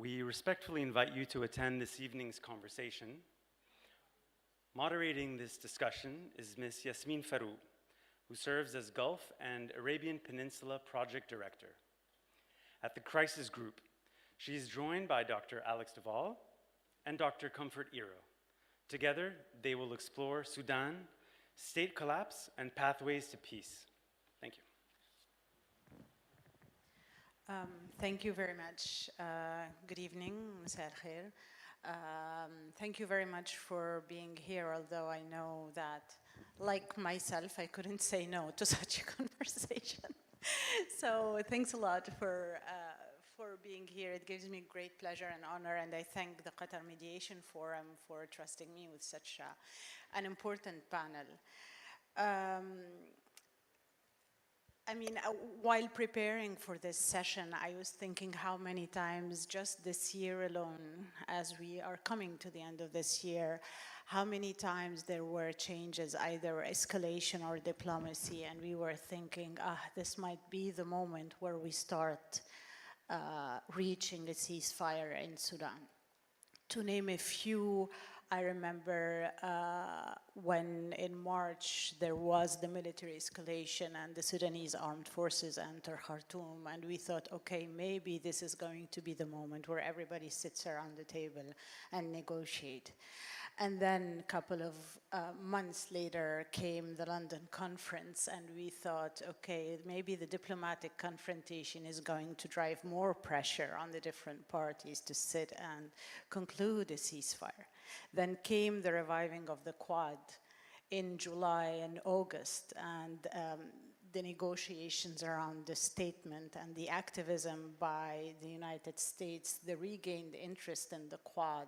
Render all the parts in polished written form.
We respectfully invite you to attend this evening's conversation. Moderating this discussion is Ms. Yasmin Farouk, who serves as Gulf and Arabian Peninsula Project Director. At the Crisis Group, she is joined by Dr. Alex Waal and Dr. Comfort Iro. Together, they will explore Sudan, state collapse, and pathways to peace. Thank you. Thank you very much. Good evening, Masar Khair. Thank you very much for being here, although I know that, like myself, I couldn't say no to such a conversation. So thanks a lot for being here. It gives me great pleasure and honor, and I thank the Qatar Mediation Forum for trusting me with such an important panel. While preparing for this session, I was thinking how many times just this year alone, as we are coming to the end of this year, how many times there were changes, either escalation or diplomacy, and we were thinking, this might be the moment where we start reaching a ceasefire in Sudan. To name a few, I remember when in March there was the military escalation and the Sudanese armed forces entered Khartoum, and we thought, okay, maybe this is going to be the moment where everybody sits around the table and negotiate. And then a couple of months later came the London conference, and we thought, okay, maybe the diplomatic confrontation is going to drive more pressure on the different parties to sit and conclude a ceasefire. Then came the reviving of the Quad in July and August, and the negotiations around the statement and the activism by the United States, the regained interest in the Quad.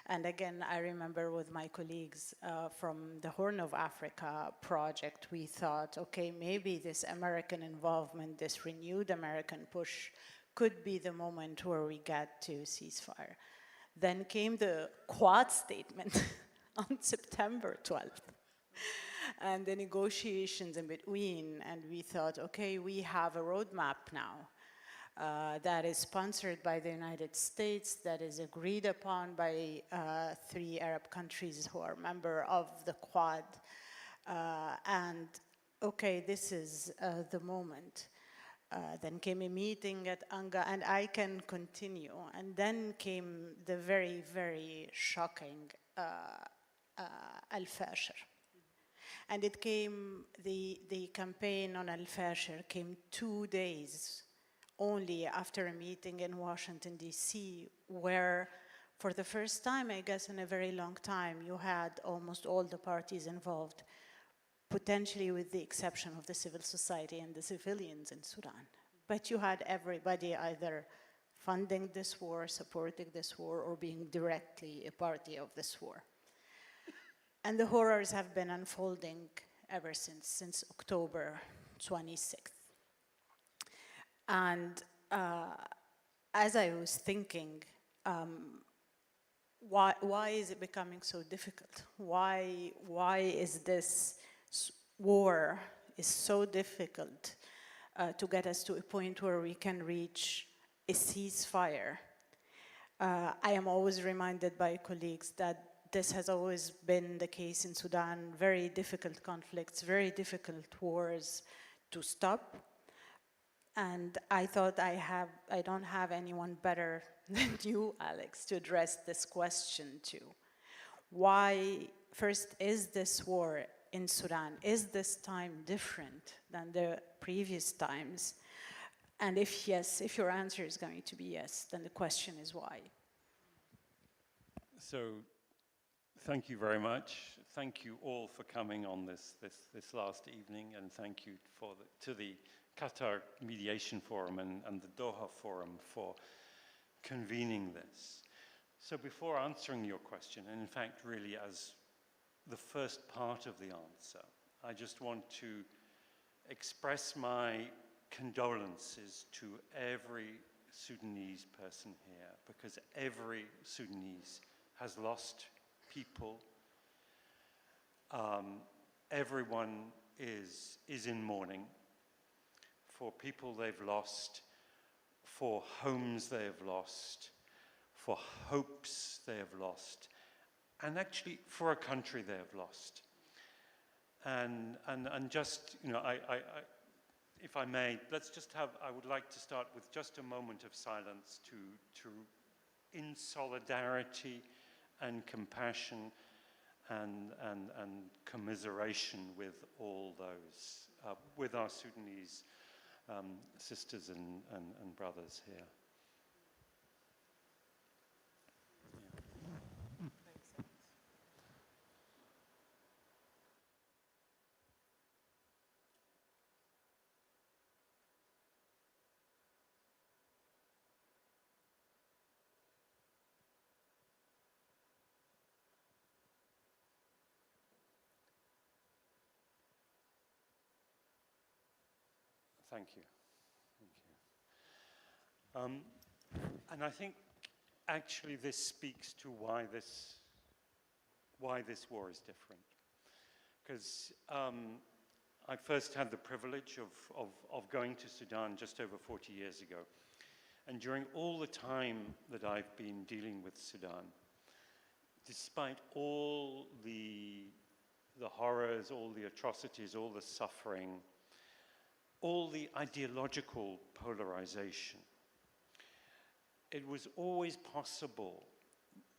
And again, I remember with my colleagues from the Horn of Africa project, we thought, okay, maybe this American involvement, this renewed American push could be the moment where we get to ceasefire. Then came the Quad statement on September 12th. And the negotiations in between, and we thought, okay, we have a roadmap now that is sponsored by the United States, that is agreed upon by 3 Arab countries who are member of the Quad. And okay, this is the moment. Then came a meeting at Anga, and I can continue. And then came the very, very shocking Al-Fashir. And it came, the campaign on Al-Fashir came 2 days only after a meeting in Washington, D.C., where for the first time, I guess in a very long time, you had almost all the parties involved, potentially with the exception of the civil society and the civilians in Sudan. But you had everybody either funding this war, supporting this war, or being directly a party of this war. And the horrors have been unfolding ever since October 26th. And as I was thinking, why is it becoming so difficult? Why is this war is so difficult to get us to a point where we can reach a ceasefire? I am always reminded by colleagues that this has always been the case in Sudan, very difficult conflicts, very difficult wars to stop. And I thought I don't have anyone better than you, Alex, to address this question to. Why, first, is this war in Sudan, is this time different than the previous times? And if yes, if your answer is going to be yes, then the question is why? So, thank you very much. Thank you all for coming on this last evening, and thank you to the Qatar Mediation Forum and the Doha Forum for convening this. So before answering your question, and in fact really as the first part of the answer, I just want to express my condolences to every Sudanese person here, because every Sudanese has lost people. Everyone is in mourning for people they've lost, for homes they've lost, for hopes they have lost, and actually for a country they have lost. And just, you know, if I may, let's just have, I would like to start with just a moment of silence to in solidarity and compassion and commiseration with all those, with our Sudanese sisters and brothers here. Thank you. Thank you. And I think actually this speaks to why this war is different. Because I first had the privilege of going to Sudan just over 40 years ago. And during all the time that I've been dealing with Sudan, despite all the horrors, all the atrocities, all the suffering, all the ideological polarization, it was always possible,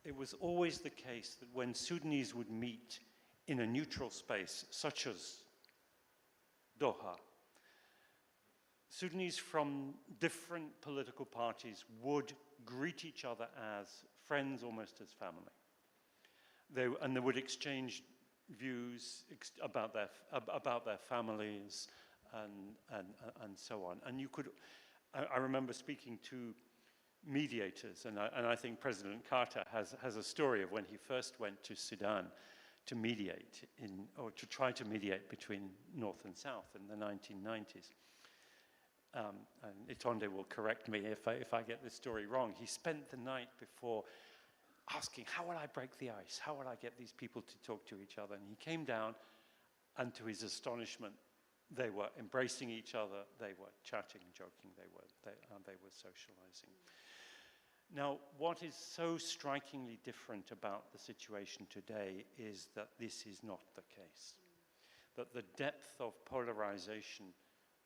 it was always the case that when Sudanese would meet in a neutral space, such as Doha, Sudanese from different political parties would greet each other as friends, almost as family. They would exchange views about their families, and so on. And you could, I remember speaking to mediators, and I think President Carter has a story of when he first went to Sudan to mediate, or to try to mediate between North and South in the 1990s. And Itonde will correct me if I get this story wrong. He spent the night before asking, how will I break the ice? How will I get these people to talk to each other? And he came down, and to his astonishment, they were embracing each other, they were chatting, joking, they were socializing. Now, what is so strikingly different about the situation today is that this is not the case. That the depth of polarization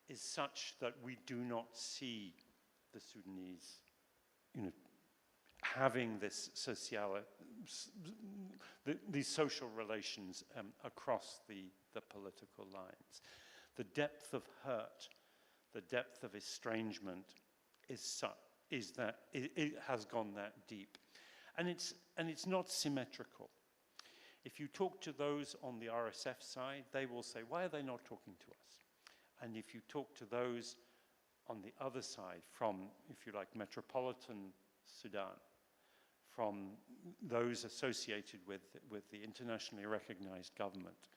is such that we do not see the Sudanese, you know, having this these social relations across the political lines. The depth of hurt, the depth of estrangement is that it has gone that deep, and it's not symmetrical. If you talk to those on the RSF side, they will say, why are they not talking to us? And if you talk to those on the other side, from, if you like, metropolitan Sudan, from those associated with the internationally recognized government,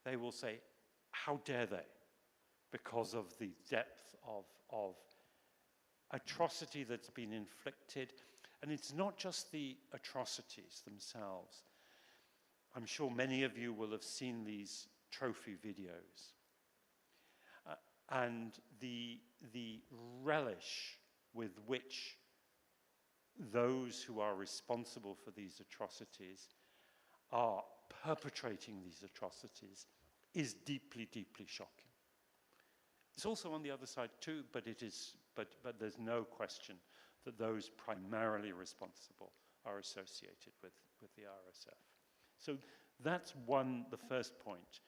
they will say, how dare they? Because of the depth of atrocity that's been inflicted. And it's not just the atrocities themselves. I'm sure many of you will have seen these trophy videos. And the relish with which those who are responsible for these atrocities are perpetrating these atrocities is deeply, deeply shocking. It's also on the other side too, but there's no question that those primarily responsible are associated with the RSF. So that's the first point.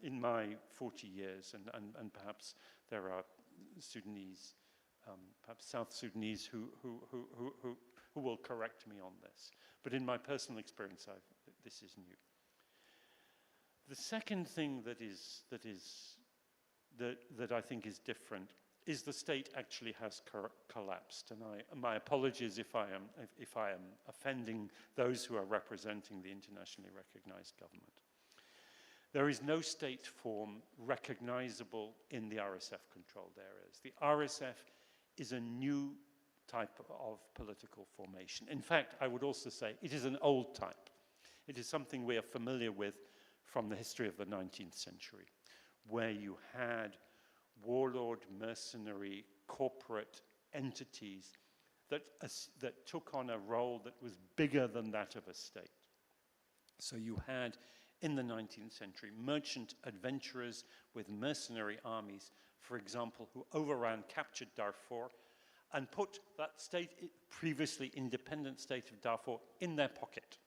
In my 40 years, and perhaps there are Sudanese, perhaps South Sudanese who will correct me on this. But in my personal experience, this is new. The second thing that I think is different is the state actually has collapsed. And my apologies if I am offending those who are representing the internationally recognized government. There is no state form recognizable in the RSF-controlled areas. The RSF is a new type of political formation. In fact, I would also say it is an old type. It is something we are familiar with from the history of the 19th century, where you had warlord, mercenary, corporate entities that took on a role that was bigger than that of a state. So you had, in the 19th century, merchant adventurers with mercenary armies, for example, who overran, captured Darfur, and put that previously independent state of Darfur in their pocket,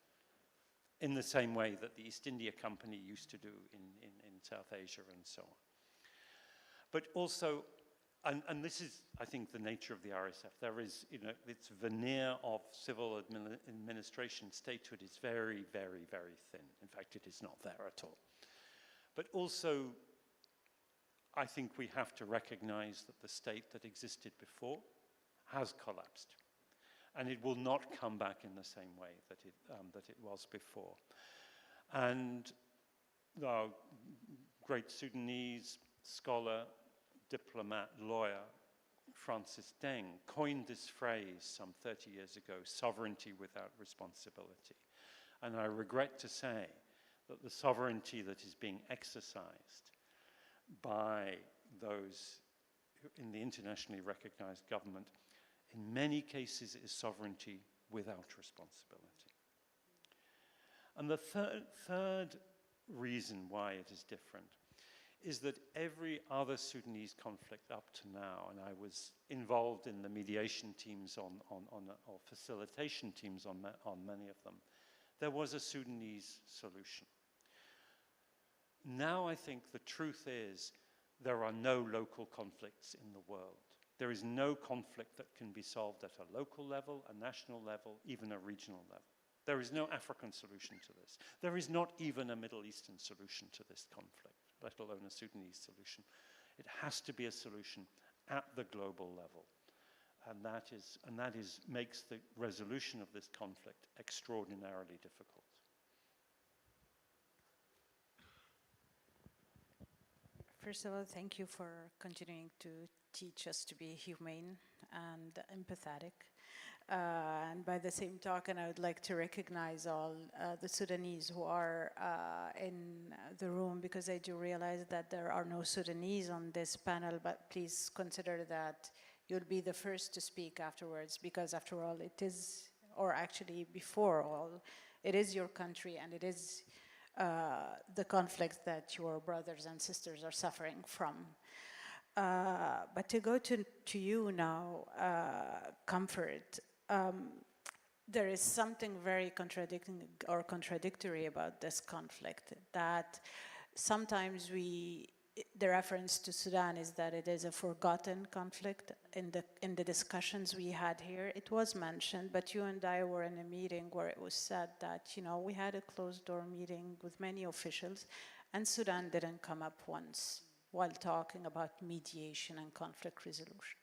in the same way that the East India Company used to do in South Asia and so on. But also, and this is, I think, the nature of the RSF. There is, its veneer of civil administration, statehood is very, very, very thin. In fact, it is not there at all. But also, I think we have to recognize that the state that existed before has collapsed. And it will not come back in the same way that it was before. And our great Sudanese scholar, diplomat, lawyer, Francis Deng, coined this phrase some 30 years ago, sovereignty without responsibility. And I regret to say that the sovereignty that is being exercised by those in the internationally recognized government, in many cases is sovereignty without responsibility. And the third reason why it is different is that every other Sudanese conflict up to now, and I was involved in the mediation teams or facilitation teams on many of them, there was a Sudanese solution. Now I think the truth is there are no local conflicts in the world. There is no conflict that can be solved at a local level, a national level, even a regional level. There is no African solution to this. There is not even a Middle Eastern solution to this conflict, let alone a Sudanese solution. It has to be a solution at the global level. And that makes the resolution of this conflict extraordinarily difficult. First of all, thank you for continuing to teach us to be humane and empathetic. And by the same token, I would like to recognize all the Sudanese who are in the room, because I do realize that there are no Sudanese on this panel, but please consider that you'll be the first to speak afterwards, because after all, it is, or actually before all, it is your country and it is the conflicts that your brothers and sisters are suffering from. But to go to you now, Comfort, there is something very contradictory about this conflict, that sometimes the reference to Sudan is that it is a forgotten conflict. In the discussions we had here, it was mentioned, but you and I were in a meeting where it was said that, we had a closed door meeting with many officials, and Sudan didn't come up once while talking about mediation and conflict resolution.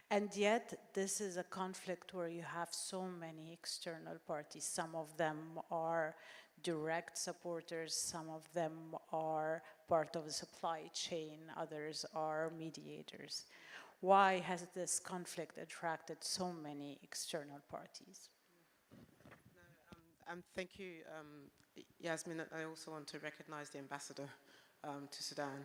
And yet, this is a conflict where you have so many external parties. Some of them are direct supporters, some of them are part of the supply chain, others are mediators. Why has this conflict attracted so many external parties? Thank you, Yasmin. I also want to recognize the ambassador to Sudan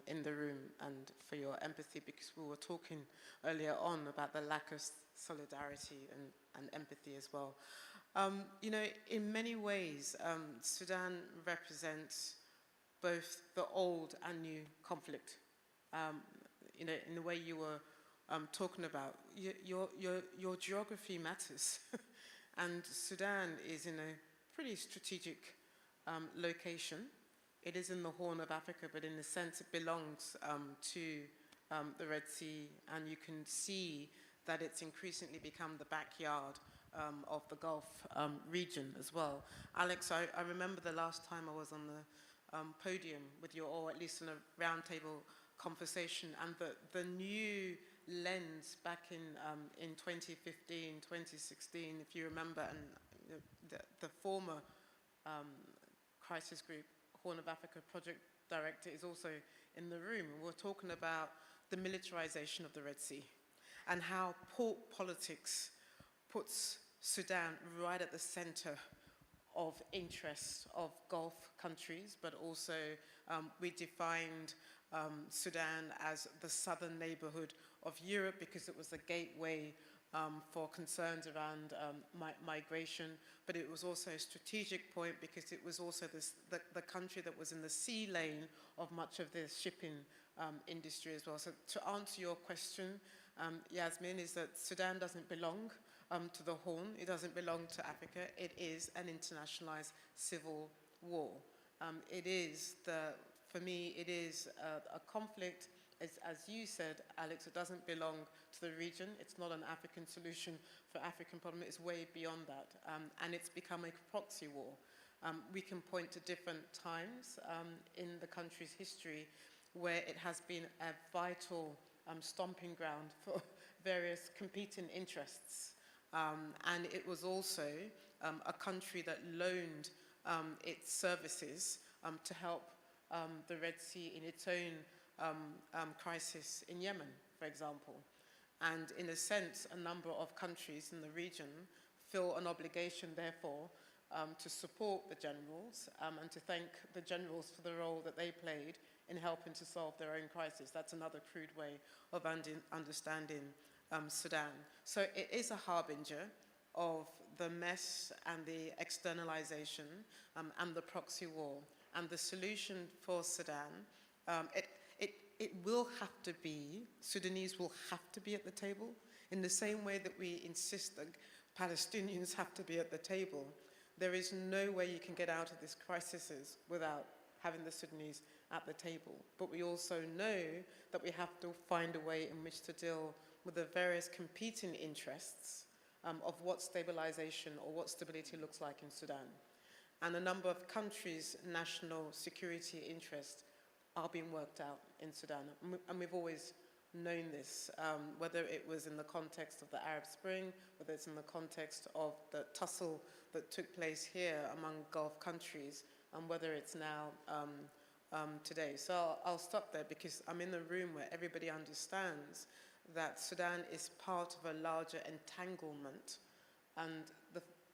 in the room, and for your empathy, because we were talking earlier on about the lack of solidarity and empathy as well. In many ways, Sudan represents both the old and new conflict. In the way you were talking about, your geography matters. And Sudan is in a pretty strategic location. It is in the Horn of Africa, but in a sense it belongs to the Red Sea, and you can see that it's increasingly become the backyard of the Gulf region as well. Alex, I remember the last time I was on the podium with you, or at least in a roundtable conversation, and the new lens back in 2015, 2016, if you remember, and the former crisis group, Horn of Africa project director, is also in the room. We're talking about the militarization of the Red Sea and how port politics puts Sudan right at the center of interest of Gulf countries, but also we defined Sudan as the southern neighborhood of Europe because it was the gateway for concerns around migration, but it was also a strategic point because it was also the country that was in the sea lane of much of the shipping industry as well. So to answer your question, Yasmin, is that Sudan doesn't belong to the Horn. It doesn't belong to Africa. It is an internationalized civil war. For me, it is a conflict, as you said, Alex, it doesn't belong to the region. It's not an African solution for African problem. It's way beyond that. And it's become a proxy war. We can point to different times in the country's history where it has been a vital stomping ground for various competing interests. And it was also a country that loaned its services to help the Red Sea in its own crisis in Yemen, for example. And in a sense, a number of countries in the region feel an obligation, therefore, to support the generals and to thank the generals for the role that they played in helping to solve their own crisis. That's another crude way of understanding Sudan. So it is a harbinger of the mess and the externalization and the proxy war. And the solution for Sudan, it will have to be, Sudanese will have to be at the table in the same way that we insist that Palestinians have to be at the table. There is no way you can get out of these crises without having the Sudanese at the table. But we also know that we have to find a way in which to deal with the various competing interests of what stabilization or what stability looks like in Sudan. And a number of countries' national security interests are being worked out in Sudan. And we've always known this, whether it was in the context of the Arab Spring, whether it's in the context of the tussle that took place here among Gulf countries, and whether it's now today. So I'll stop there because I'm in a room where everybody understands that Sudan is part of a larger entanglement, and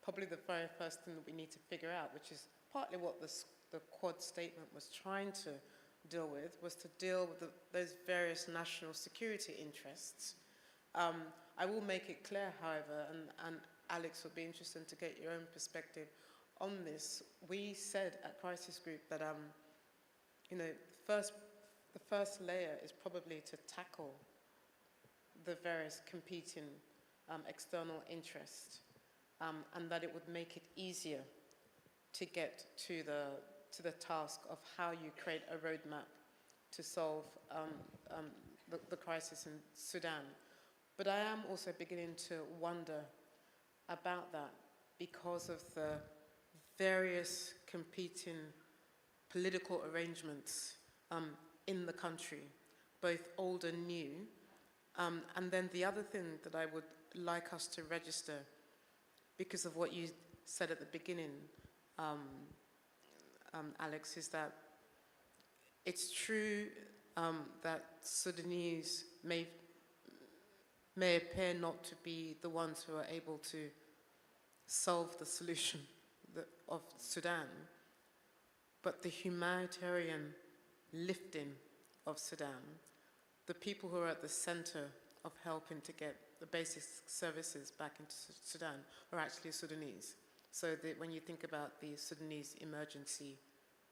probably the very first thing that we need to figure out, which is partly what the Quad statement was trying to deal with, was to deal with those various national security interests. I will make it clear, however, and Alex, would be interested to get your own perspective on this. We said at Crisis Group that the first layer is probably to tackle the various competing external interests, and that it would make it easier to get to the task of how you create a roadmap to solve the crisis in Sudan. But I am also beginning to wonder about that because of the various competing political arrangements in the country, both old and new. And then the other thing that I would like us to register, because of what you said at the beginning, Alex, is that it's true that Sudanese may appear not to be the ones who are able to solve the solution of Sudan, but the humanitarian lifting of Sudan, the people who are at the center of helping to get the basic services back into Sudan are actually Sudanese. So that when you think about the Sudanese emergency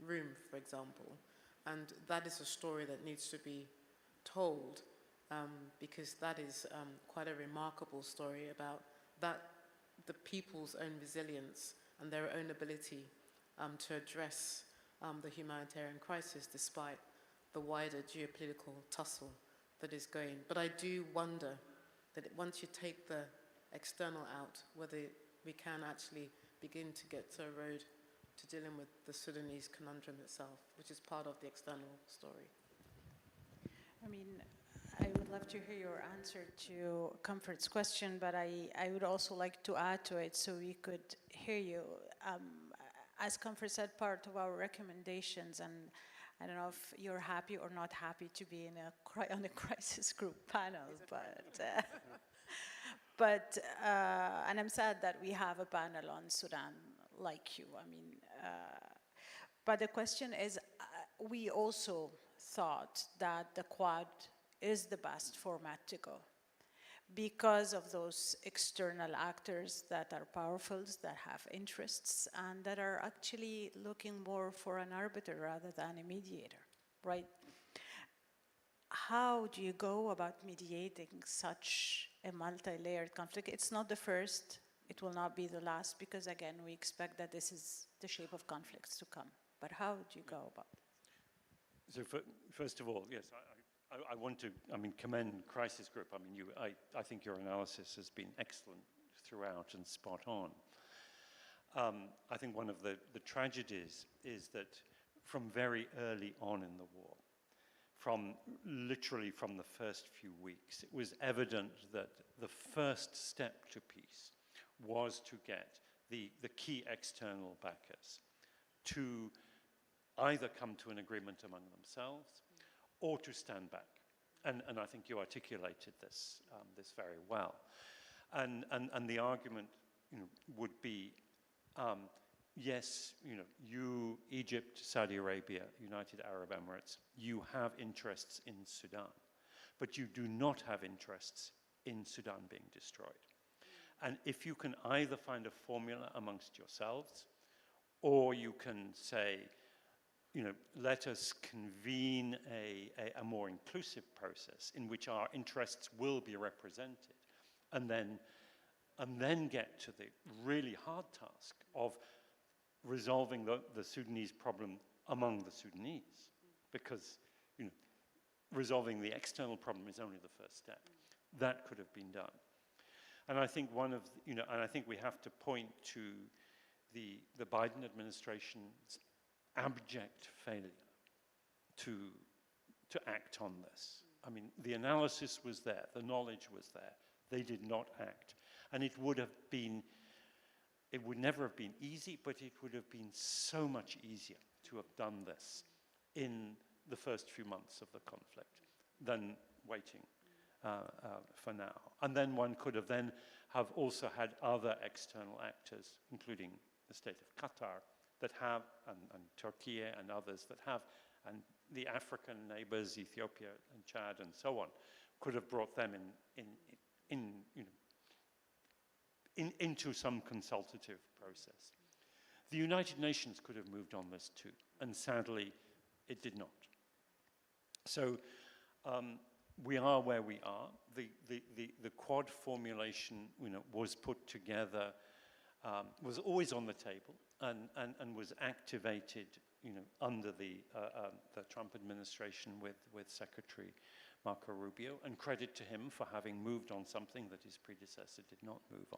room, for example, and that is a story that needs to be told, because that is quite a remarkable story about the people's own resilience and their own ability to address the humanitarian crisis despite the wider geopolitical tussle that is going. But I do wonder that once you take the external out, whether we can actually begin to get to a road to dealing with the Sudanese conundrum itself, which is part of the external story. I mean, I would love to hear your answer to Comfort's question, but I would also like to add to it so we could hear you. As Comfort said, part of our recommendations, and I don't know if you're happy or not happy to be on a crisis group panel, and I'm sad that we have a panel on Sudan like you. I mean, but the question is, we also thought that the Quad is the best format to go. because of those external actors that are powerful, that have interests, and that are actually looking more for an arbiter rather than a mediator, right? How do you go about mediating such a multi-layered conflict? It's not the first, it will not be the last, because again, we expect that this is the shape of conflicts to come. But how do you go about it? So first of all, yes, I want to, commend Crisis Group. I think your analysis has been excellent throughout and spot on. I think one of the tragedies is that from very early on in the war, literally from the first few weeks, it was evident that the first step to peace was to get the key external backers to either come to an agreement among themselves or to stand back. And I think you articulated this very well. And the argument would be, yes, you, Egypt, Saudi Arabia, United Arab Emirates, you have interests in Sudan, but you do not have interests in Sudan being destroyed. And if you can either find a formula amongst yourselves, or you can say, let us convene a more inclusive process in which our interests will be represented, and then get to the really hard task of resolving the Sudanese problem among the Sudanese, because resolving the external problem is only the first step. That could have been done, and I think and I think we have to point to the Biden administration's abject failure to act on this. The analysis was there, the knowledge was there. They did not act, and it would never have been easy, but it would have been so much easier to have done this in the first few months of the conflict than waiting for now. And then one could have also had other external actors, including the state of Qatar, that have, and Turkey and others that have, and the African neighbors, Ethiopia and Chad and so on, could have brought them into some consultative process. The United Nations could have moved on this too, and sadly, it did not. So we are where we are. The Quad formulation, was put together, was always on the table, and was activated, under the Trump administration with Secretary Marco Rubio, and credit to him for having moved on something that his predecessor did not move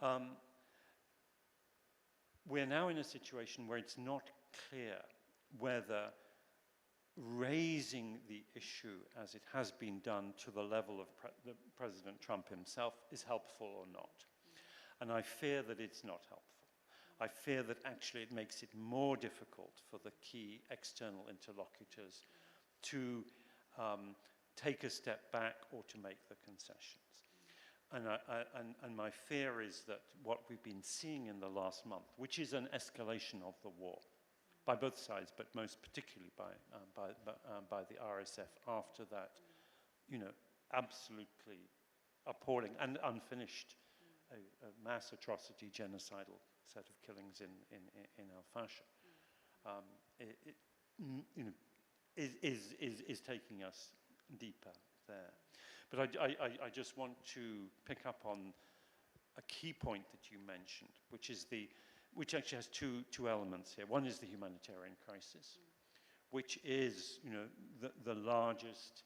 on. We're now in a situation where it's not clear whether raising the issue as it has been done to the level of President Trump himself is helpful or not. And I fear that it's not helpful. I fear that actually it makes it more difficult for the key external interlocutors to take a step back or to make the concessions. And my fear is that what we've been seeing in the last month, which is an escalation of the war, by both sides, but most particularly by the RSF after that, absolutely appalling and unfinished a mass atrocity, genocidal set of killings in Al-Fasher, is taking us deeper there. But I just want to pick up on a key point that you mentioned, which actually has two elements here. One is the humanitarian crisis, which is the largest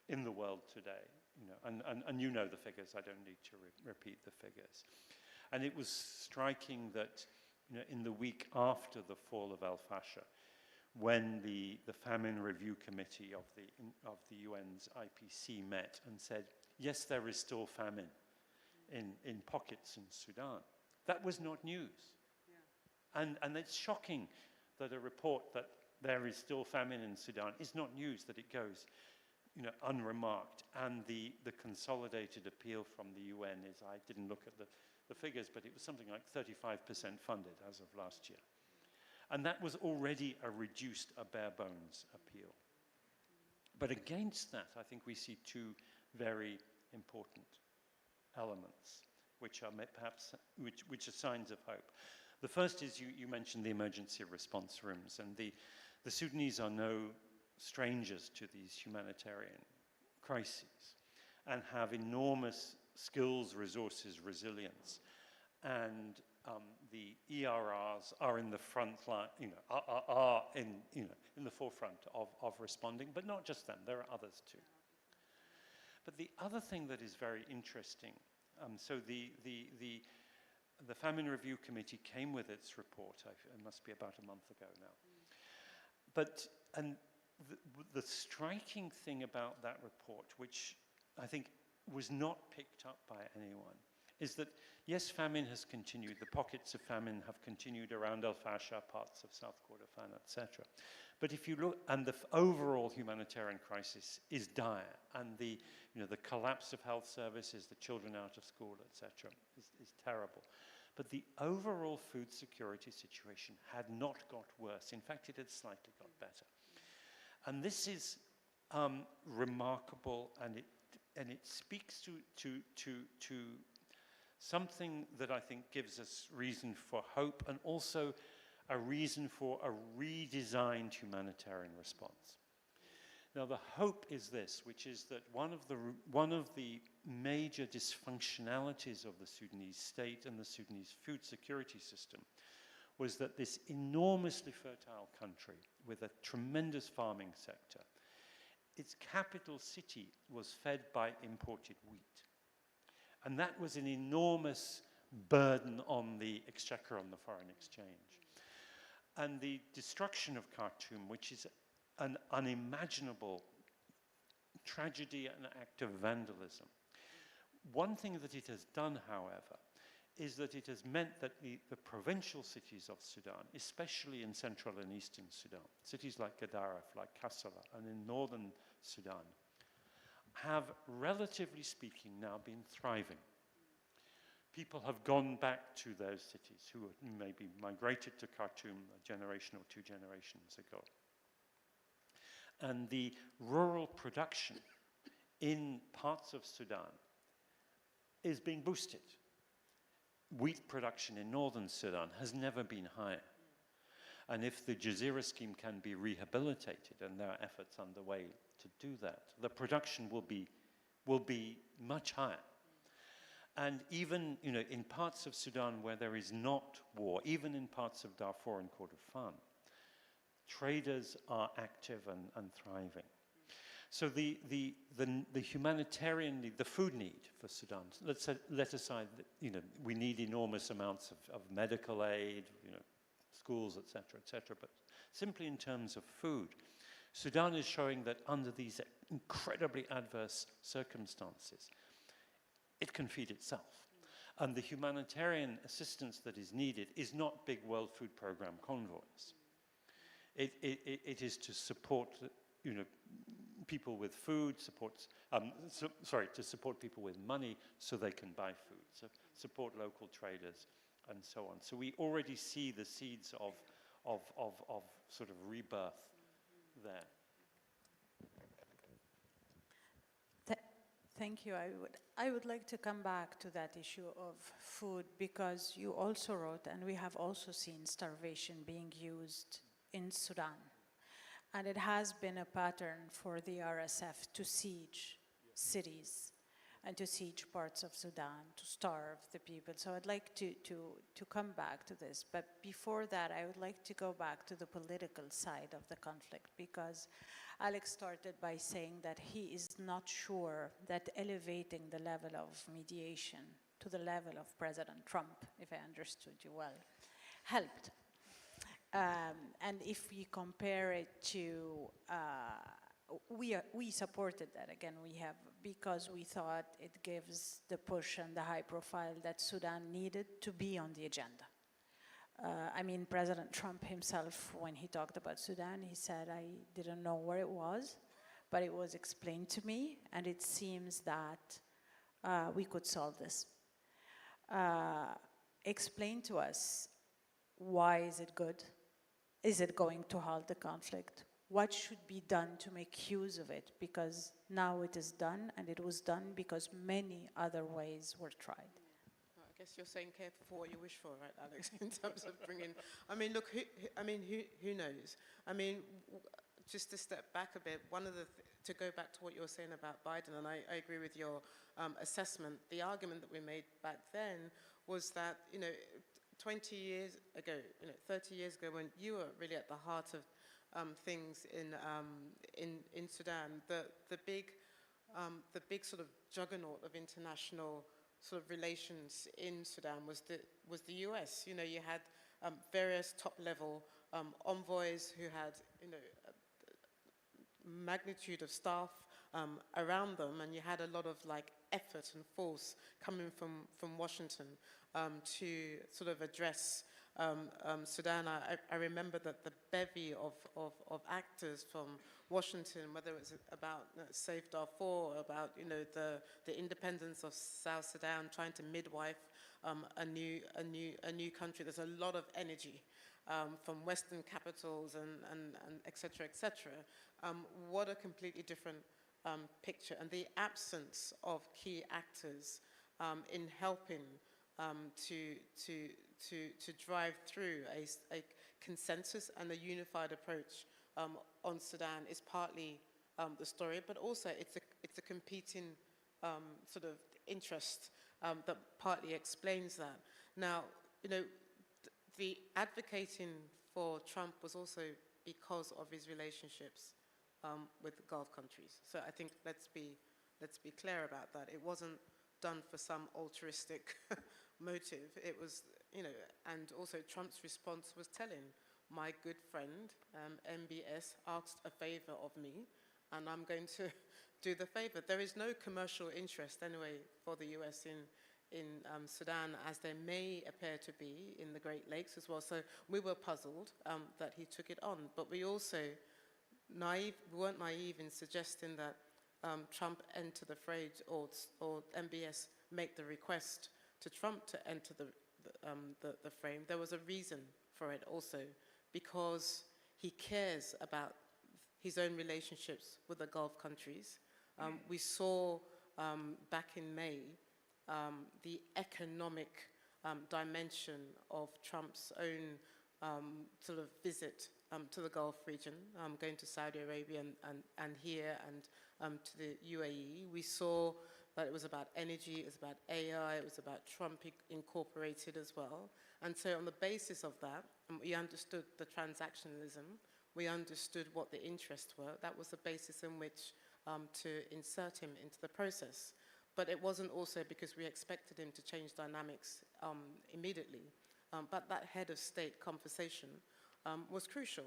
in the world today. And you know the figures. I don't need to repeat the figures. And it was striking that in the week after the fall of Al-Fasher, when the Famine Review Committee of the UN's IPC met and said, yes, there is still famine in pockets in Sudan. That was not news. Yeah. And it's shocking that a report that there is still famine in Sudan is not news, that it goes unremarked. And the consolidated appeal from the UN is, I didn't look at the figures, but it was something like 35% funded as of last year. And that was already a bare bones appeal. But against that, I think we see two very important elements, which are perhaps which are signs of hope. The first is you mentioned the emergency response rooms, and the Sudanese are no strangers to these humanitarian crises and have enormous skills, resources, resilience, and the ERRs are in the front line, are in the forefront of responding, but not just them, there are others too. But the other thing that is very interesting, so the Famine Review Committee came with its report, it must be about a month ago now. And the striking thing about that report, which I think was not picked up by anyone, is that, yes, famine has continued. The pockets of famine have continued around El Fasher, parts of South Kordofan, etc. But if you look, and the overall humanitarian crisis is dire, and the collapse of health services, the children out of school, etc., is terrible. But the overall food security situation had not got worse. In fact, it had slightly got better. And this is remarkable, and it speaks to something that I think gives us reason for hope, and also a reason for a redesigned humanitarian response. Now, the hope is this, which is that one of the major dysfunctionalities of the Sudanese state and the Sudanese food security system was that this enormously fertile country with a tremendous farming sector, its capital city was fed by imported wheat. And that was an enormous burden on the exchequer, on the foreign exchange. And the destruction of Khartoum, which is an unimaginable tragedy and act of vandalism. One thing that it has done, however, is that it has meant that the provincial cities of Sudan, especially in central and eastern Sudan, cities like Gadaref, like Kassala, and in northern Sudan, have, relatively speaking, now been thriving. People have gone back to those cities who maybe migrated to Khartoum a generation or two generations ago. And the rural production in parts of Sudan is being boosted. Wheat production in northern Sudan has never been higher. And if the Jazeera scheme can be rehabilitated, and there are efforts underway to do that, the production will be much higher. And even in parts of Sudan where there is not war, even in parts of Darfur and Kordofan, traders are active and thriving. So the humanitarian need, the food need for Sudan, let's let aside that we need enormous amounts of medical aid, schools, etc., but simply in terms of food, Sudan is showing that under these incredibly adverse circumstances, it can feed itself. And the humanitarian assistance that is needed is not big World Food Programme convoys. It is to support, people with food, to support people with money so they can buy food, so support local traders and so on. So we already see the seeds of sort of rebirth there. Thank you. I would like to come back to that issue of food, because you also wrote, and we have also seen starvation being used in Sudan. And it has been a pattern for the RSF to siege cities and to siege parts of Sudan, to starve the people. So I'd like to come back to this. But before that, I would like to go back to the political side of the conflict, because Alex started by saying that he is not sure that elevating the level of mediation to the level of President Trump, if I understood you well, helped. And if we compare it to, we supported that. Again, because we thought it gives the push and the high profile that Sudan needed to be on the agenda. President Trump himself, when he talked about Sudan, he said, I didn't know where it was, but it was explained to me, and it seems that we could solve this. Explain to us, why is it good? Is it going to halt the conflict? what should be done to make use of it, because now it is done, and it was done because many other ways were tried. I guess you're saying careful for what you wish for, right, Alex, in terms of bringing... I mean, look, who knows? I mean, just to step back a bit, to go back to what you were saying about Biden, and I agree with your assessment, the argument that we made back then was that, 20 years ago, 30 years ago, when you were really at the heart of things in Sudan, the big sort of juggernaut of international sort of relations in Sudan was the US. You had various top-level envoys who had magnitude of staff around them, and you had a lot of effort and force coming from Washington to sort of address Sudan. I remember that the bevy of actors from Washington, whether it was about Save Darfur, about the independence of South Sudan, trying to midwife a new country. There's a lot of energy from Western capitals and et cetera, et cetera. What a completely different picture, and the absence of key actors in helping to drive through a consensus and a unified approach on Sudan is partly the story, but also it's a competing sort of interest that partly explains that. Now, the advocating for Trump was also because of his relationships with the Gulf countries. So I think let's be clear about that. It wasn't done for some altruistic motive. It was, and also Trump's response was telling. My good friend, MBS, asked a favor of me, and I'm going to do the favor. There is no commercial interest anyway for the US in Sudan, as there may appear to be in the Great Lakes as well. So we were puzzled that he took it on, but we also we weren't naive in suggesting that Trump enter the fray, or MBS make the request to Trump to enter the frame. There was a reason for it also, because he cares about his own relationships with the Gulf countries. We saw back in May the economic dimension of Trump's own sort of visit to the Gulf region, going to Saudi Arabia and here and to the UAE. We saw that it was about energy, it was about AI, it was about Trump incorporated as well. And so on the basis of that, we understood the transactionalism, we understood what the interests were. That was the basis in which to insert him into the process. But it wasn't also because we expected him to change dynamics immediately. But that head of state conversation was crucial,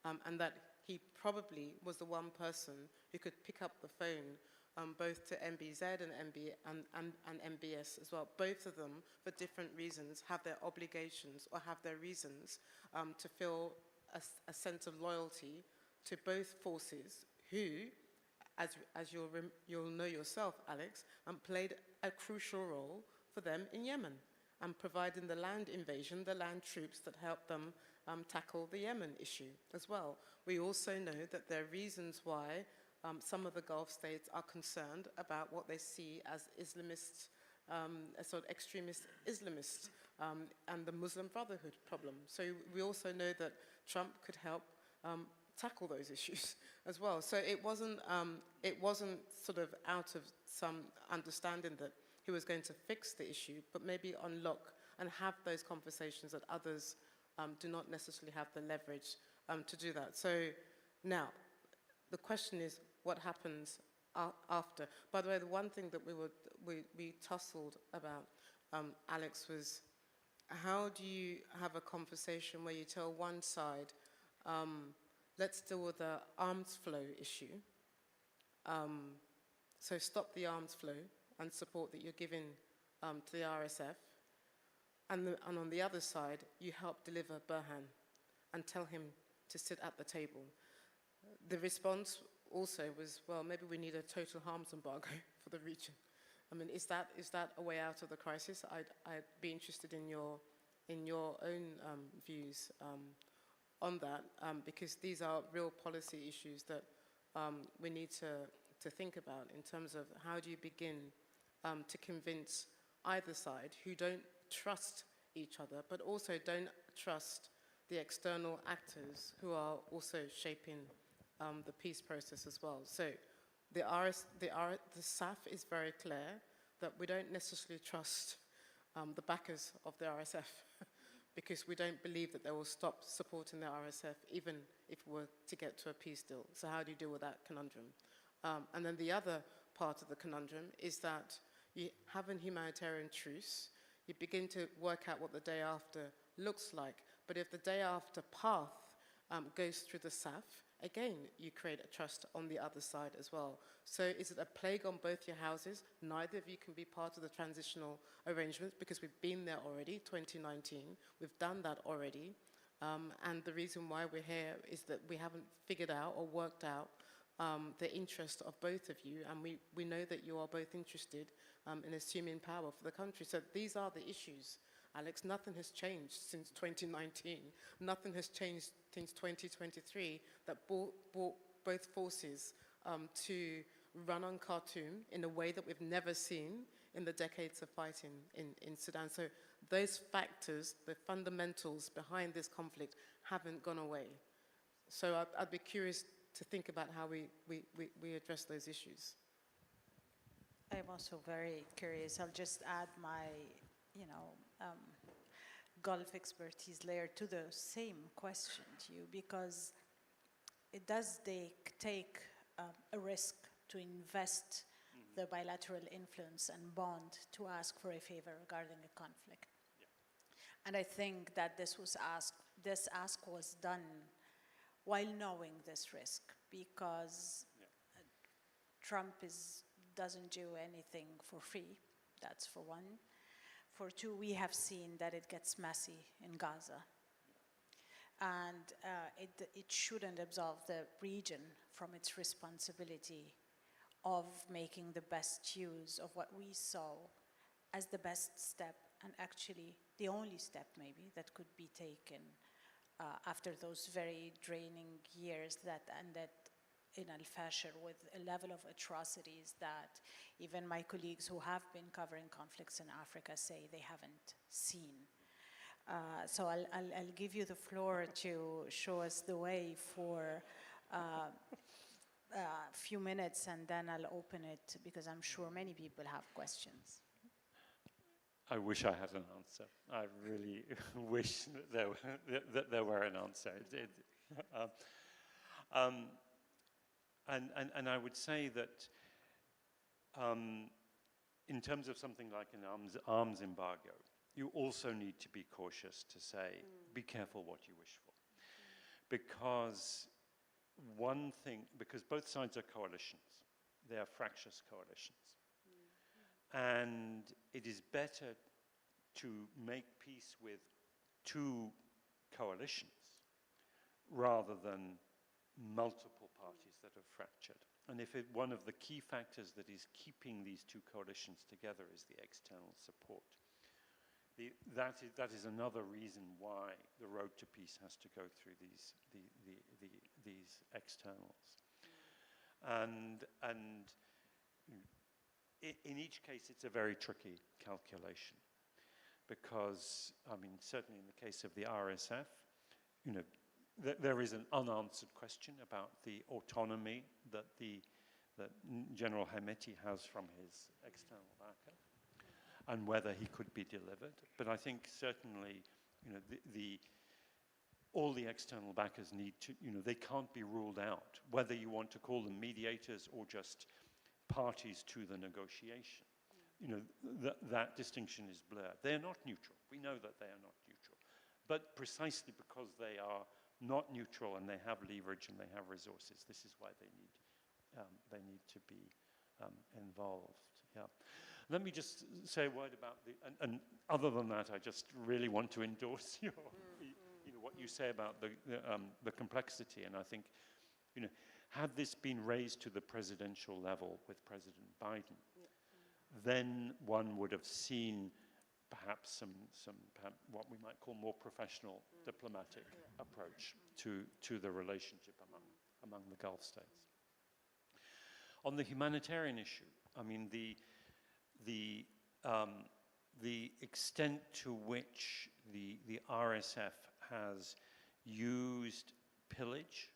and that he probably was the one person who could pick up the phone both to MBZ and MBS as well. Both of them, for different reasons, have their obligations or have their reasons to feel a sense of loyalty to both forces who, as you'll know yourself, Alex, played a crucial role for them in Yemen, and providing the land invasion, the land troops that helped them tackle the Yemen issue as well. We also know that there are reasons why some of the Gulf states are concerned about what they see as Islamists, sort of extremist Islamists, and the Muslim Brotherhood problem. So we also know that Trump could help tackle those issues as well. So it wasn't sort of out of some understanding that he was going to fix the issue, but maybe unlock and have those conversations that others do not necessarily have the leverage to do that. So now, the question is, what happens after? By the way, the one thing that we tussled about, Alex, was how do you have a conversation where you tell one side, let's deal with the arms flow issue, so stop the arms flow and support that you're giving to the RSF, and on the other side, you help deliver Burhan and tell him to sit at the table. The response also was, well, maybe we need a total arms embargo for the region. I mean, is that a way out of the crisis? I'd be interested in your own views on that, because these are real policy issues that we need to think about in terms of how do you begin to convince either side who don't trust each other, but also don't trust the external actors who are also shaping the peace process as well. So the SAF is very clear that we don't necessarily trust the backers of the RSF because we don't believe that they will stop supporting the RSF even if we were to get to a peace deal. So how do you deal with that conundrum? And then the other part of the conundrum is that you have a humanitarian truce, you begin to work out what the day after looks like, but if the day after path goes through the SAF, again, you create a trust on the other side as well. So is it a plague on both your houses? Neither of you can be part of the transitional arrangements because we've been there already, 2019. We've done that already. And the reason why we're here is that we haven't figured out or worked out the interest of both of you. And we know that you are both interested in assuming power for the country. So these are the issues. Alex, nothing has changed since 2019. Nothing has changed since 2023 that brought both forces to run on Khartoum in a way that we've never seen in the decades of fighting in Sudan. So those factors, the fundamentals behind this conflict haven't gone away. So I'd be curious to think about how we address those issues. I'm also very curious. I'll just add my, Gulf expertise layer to the same question to you, because it does take a risk to invest the bilateral influence and bond to ask for a favor regarding a conflict. Yeah. And I think that this ask was done while knowing this risk, because Trump doesn't do anything for free, that's for one. For two, we have seen that it gets messy in Gaza. And it shouldn't absolve the region from its responsibility of making the best use of what we saw as the best step, and actually the only step maybe that could be taken after those very draining years that ended in Al-Fashir with a level of atrocities that even my colleagues who have been covering conflicts in Africa say they haven't seen. So I'll give you the floor to show us the way for a few minutes, and then I'll open it because I'm sure many people have questions. I wish I had an answer. I really wish that there were an answer. And I would say that in terms of something like an arms embargo, you also need to be cautious to say, be careful what you wish for. Because because both sides are coalitions. They are fractious coalitions. And it is better to make peace with two coalitions rather than multiple parties that are fractured. And if one of the key factors that is keeping these two coalitions together is the external support, that is another reason why the road to peace has to go through these externals. And in each case, it's a very tricky calculation, because, I mean, certainly in the case of the RSF, there is an unanswered question about the autonomy that General Hemeti has from his external backer, and whether he could be delivered. But I think certainly, all the external backers need to, they can't be ruled out, whether you want to call them mediators or just parties to the negotiation. That distinction is blurred. They are not neutral. We know that they are not neutral. But precisely because they are not neutral and they have leverage and they have resources, this is why they need to be involved. Yeah. Let me just say a word about and other than that, I just really want to endorse what you say about the complexity. And I think, had this been raised to the presidential level with President Biden, then one would have seen perhaps some what we might call more professional diplomatic approach to the relationship among the Gulf states. On the humanitarian issue, I mean, the extent to which the RSF has used pillage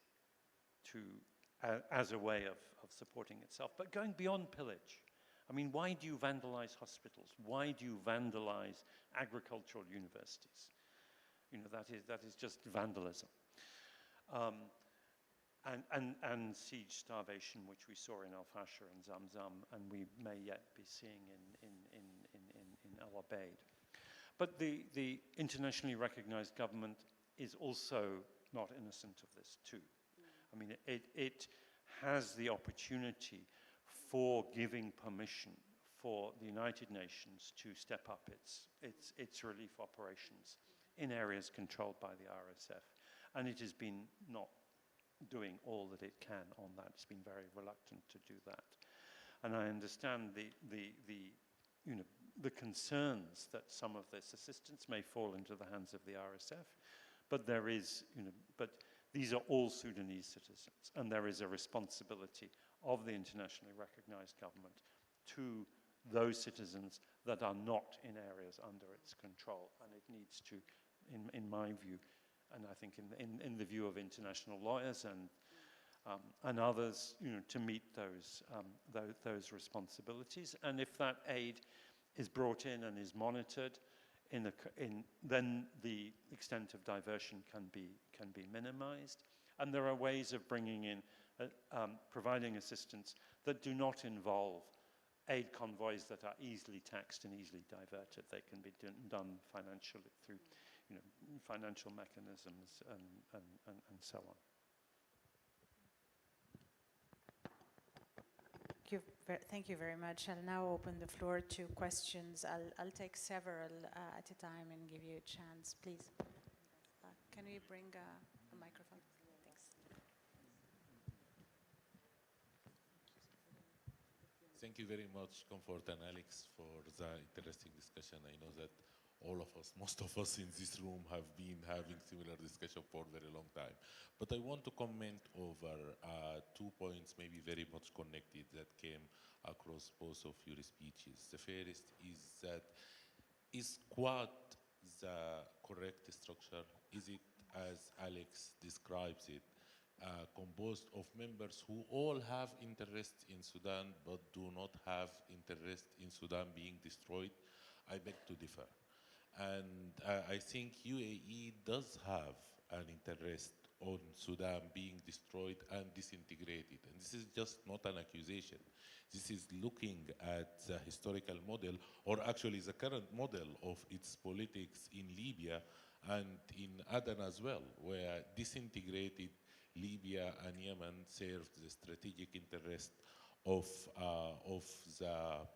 as a way of supporting itself, but going beyond pillage. I mean, why do you vandalize hospitals? Why do you vandalize agricultural universities? You know, that is just vandalism. And siege starvation, which we saw in Al-Fasher and Zamzam, and we may yet be seeing in El Obeid. But the internationally recognized government is also not innocent of this too. I mean, it has the opportunity for giving permission for the United Nations to step up its relief operations in areas controlled by the RSF. And it has been not doing all that it can on that. It's been very reluctant to do that. And I understand the concerns that some of this assistance may fall into the hands of the RSF, but there is, but these are all Sudanese citizens, and there is a responsibility of the internationally recognized government to those citizens that are not in areas under its control, and it needs to, in my view, and I think in the view of international lawyers and others, to meet those responsibilities. And if that aid is brought in and is monitored, then the extent of diversion can be minimized. And there are ways of bringing in, providing assistance that do not involve aid convoys that are easily taxed and easily diverted. They can be done financially through financial mechanisms and so on. Thank you very much. I'll now open the floor to questions. I'll take several at a time and give you a chance, please. Can we bring a microphone? Thanks. Thank you very much, Comfort and Alex, for the interesting discussion. I know that all of us, most of us in this room have been having similar discussion for a very long time. But I want to comment over 2 points, maybe very much connected, that came across both of your speeches. The first is that, is Quad the correct structure? Is it, as Alex describes it, composed of members who all have interest in Sudan but do not have interest in Sudan being destroyed? I beg to differ. And I think UAE does have an interest on Sudan being destroyed and disintegrated. And this is just not an accusation. This is looking at the historical model, or actually the current model of its politics in Libya and in Aden as well, where disintegrated Libya and Yemen served the strategic interest of the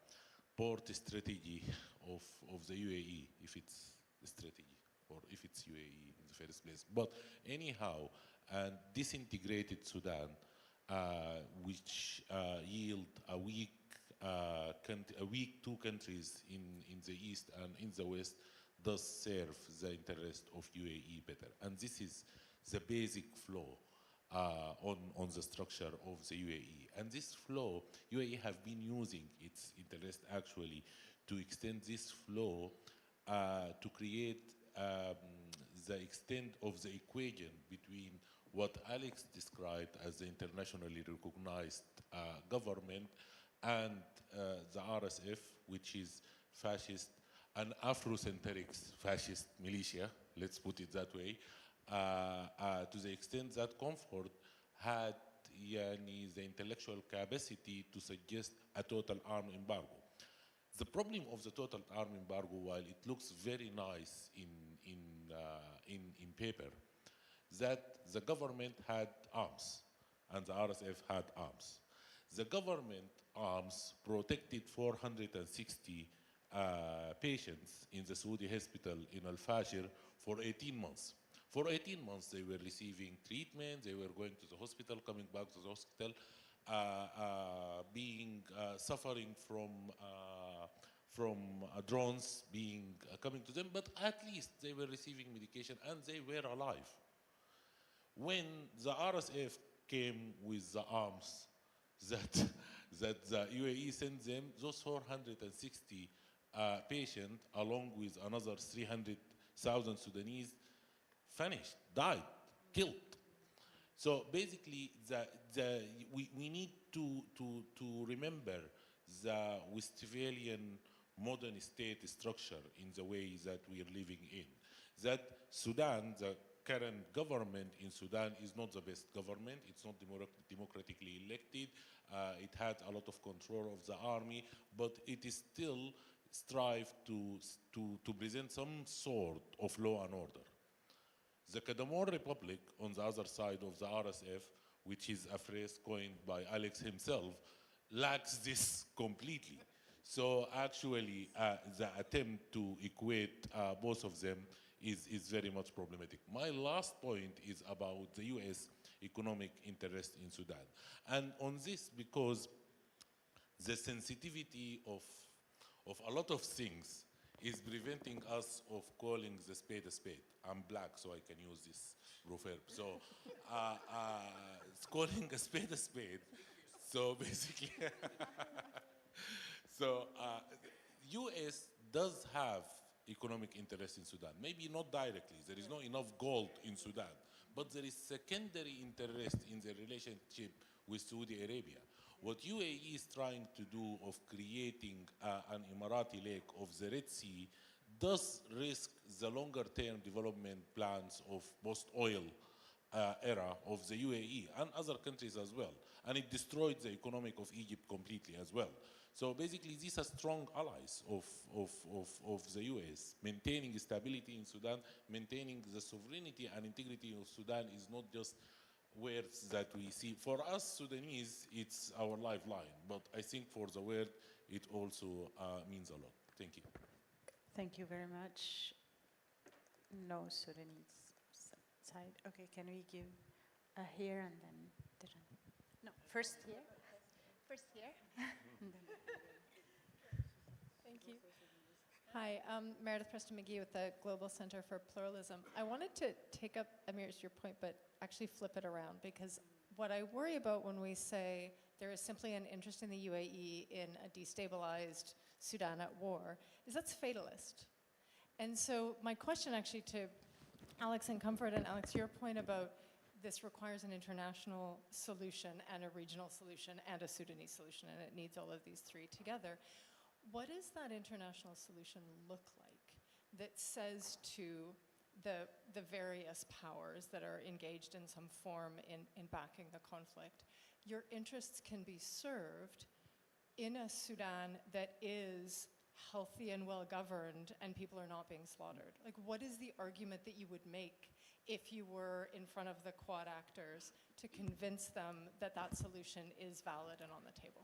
port strategy of the UAE, if it's a strategy, or if it's UAE in the first place. But anyhow, disintegrated Sudan, which yield a weak two countries in the east and in the west, does serve the interest of UAE better. And this is the basic flaw on the structure of the UAE. And this flaw, UAE have been using its interest actually to extend this flaw to create the extent of the equation between what Alex described as the internationally recognized government and the RSF, which is fascist, an Afrocentric fascist militia, let's put it that way, to the extent that Comfort had the intellectual capacity to suggest a total arm embargo. The problem of the total arm embargo, while it looks very nice in paper, that the government had arms and the RSF had arms. The government arms protected 460 patients in the Saudi hospital in Al-Fashir for 18 months. For 18 months, they were receiving treatment, they were going to the hospital, coming back to the hospital, suffering from drones being coming to them, but at least they were receiving medication and they were alive. When the RSF came with the arms that, that the UAE sent them, those 460 patients, along with another 300,000 Sudanese, vanished, died, killed. So basically, we need to remember the Westphalian modern state structure in the way that we are living in. That Sudan, the current government in Sudan is not the best government. It's not democratically elected. It had a lot of control of the army, but it is still strive to present some sort of law and order. The Kadamor Republic, on the other side of the RSF, which is a phrase coined by Alex himself, lacks this completely. So actually, the attempt to equate both of them is very much problematic. My last point is about the US economic interest in Sudan. And on this, because the sensitivity of a lot of things is preventing us of calling the spade a spade. I'm black, so I can use this proverb. So it's calling a spade a spade. So basically, so US does have economic interest in Sudan. Maybe not directly. There is not enough gold in Sudan. But there is secondary interest in the relationship with Saudi Arabia. What UAE is trying to do of creating an Emirati lake of the Red Sea does risk the longer-term development plans of post-oil era of the UAE and other countries as well. And it destroyed the economic of Egypt completely as well. So basically, these are strong allies of the US. Maintaining stability in Sudan, maintaining the sovereignty and integrity of Sudan is not just words that we see. For us Sudanese, it's our lifeline, but I think for the world, it also means a lot. Thank you. Thank you very much. No Sudanese side. Okay, can we give here and then Diran? No, first here. First here. Thank you. Hi, Meredith Preston McGee with the Global Center for Pluralism. I wanted to take up, Amir's your point, but actually flip it around, because what I worry about when we say there is simply an interest in the UAE in a destabilized Sudan at war is that's fatalist. And so my question actually to Alex and Comfort, and Alex, your point about this requires an international solution and a regional solution and a Sudanese solution, and it needs all of these three together. What does that international solution look like that says to the various powers that are engaged in some form in backing the conflict, your interests can be served in a Sudan that is healthy and well-governed and people are not being slaughtered? Like, what is the argument that you would make if you were in front of the Quad actors to convince them that that solution is valid and on the table?